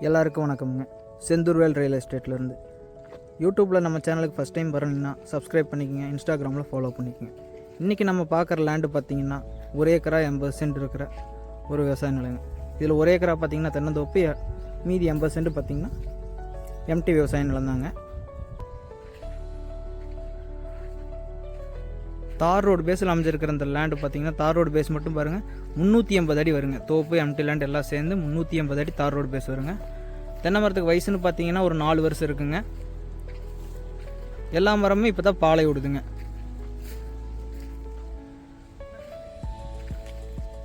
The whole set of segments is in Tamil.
எல்லாருக்கும் வணக்கம்ங்க. செந்தூர்வேல் ரியல் எஸ்டேட்லேருந்து. யூடியூப்பில் நம்ம சேனலுக்கு ஃபஸ்ட் டைம் வரணுன்னா சப்ஸ்கிரைப் பண்ணிக்கோங்க, இன்ஸ்டாகிராமில் ஃபாலோ பண்ணிக்கோங்க. இன்றைக்கி நம்ம பார்க்குற லேண்டு பார்த்திங்கன்னா 1 ஏக்கரா 80 சென்ட் இருக்கிற ஒரு விவசாய நிலங்க. இதில் 1 ஏக்கரா பார்த்திங்கன்னா தென்னந்தோப்பு, மீதி 80 சென்ட் பார்த்திங்கன்னா எம்டி விவசாய நிலம் தாங்க. தார் ரோடு பேஸில் அமைஞ்சிருக்கிற இந்த லேண்டு பார்த்திங்கன்னா தார் ரோடு பேஸ் மட்டும் பாருங்கள் 380 அடி வருங்க. தோப்பு எம்டி லேண்ட் எல்லாம் சேர்ந்து 380 அடி தார் ரோடு பேஸ் வருங்க. தென்னை மரத்துக்கு வயசுன்னு பார்த்தீங்கன்னா ஒரு 4 வருஷம் இருக்குங்க. எல்லா மரமும் இப்போ தான் பாலை விடுதுங்க.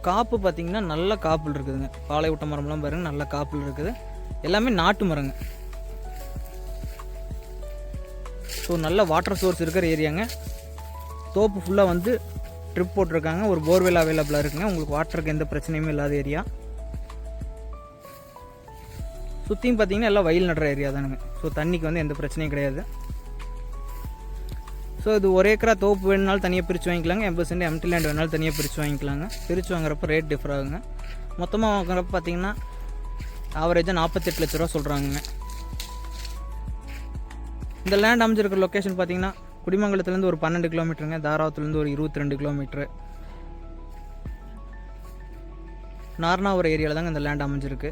காப்பு பார்த்தீங்கன்னா நல்ல காப்பில் இருக்குதுங்க. பாலை விட்ட மரம்லாம் பாருங்கள் நல்ல காப்பில் இருக்குது. எல்லாமே நாட்டு மரங்க. ஸோ நல்ல வாட்டர் சோர்ஸ் இருக்கிற ஏரியாங்க. தோப்பு ஃபுல்லாக வந்து ட்ரிப் போட்டிருக்காங்க. ஒரு போர்வெல் அவைலபிளாக இருக்குங்க. உங்களுக்கு வாட்டருக்கு எந்த பிரச்சனையுமே இல்லாத ஏரியா. சுற்றியும் பார்த்தீங்கன்னா எல்லாம் வயல் நடுற ஏரியா தானுங்க. ஸோ தண்ணிக்கு வந்து எந்த பிரச்சனையும் கிடையாது. ஸோ இது 1 ஏக்கரா தோப்பு வேணுனாலும் தனியாக பிரித்து வாங்கிக்கலாங்க. 80 சென்ட் எம்டி லேண்ட் வேணாலும் தனியாக பிரித்து வாங்கிக்கலாங்க. பிரித்து வாங்குறப்ப ரேட் டிஃபர் ஆகுங்க. மொத்தமாக வாங்குறப்ப பார்த்தீங்கன்னா ஆவரேஜாக 48 லட்ச ரூபா சொல்கிறாங்க. இந்த லேண்ட் அமைஞ்சிருக்கிற லொக்கேஷன் பார்த்தீங்கன்னா குடிமங்கலத்துலேருந்து ஒரு 12 கிலோமீட்டருங்க. தாராவத்துலேருந்து ஒரு 22 கிலோமீட்ரு. நார்னாவூர் ஏரியாவில் தாங்க இந்த லேண்ட் அமைஞ்சிருக்கு.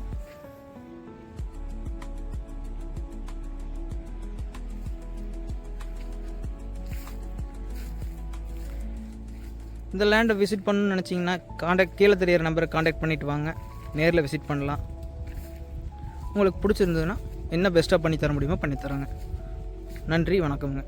இந்த லேண்டை விசிட் பண்ணணும்னு நினச்சிங்கன்னா கீழே தெரியிற நம்பரை காண்டாக்ட் பண்ணிவிட்டு வாங்க. நேரில் விசிட் பண்ணலாம். உங்களுக்கு பிடிச்சிருந்ததுன்னா என்ன பெஸ்ட்டாக பண்ணி தர முடியுமோ பண்ணித்தராங்க. நன்றி, வணக்கம்ங்க.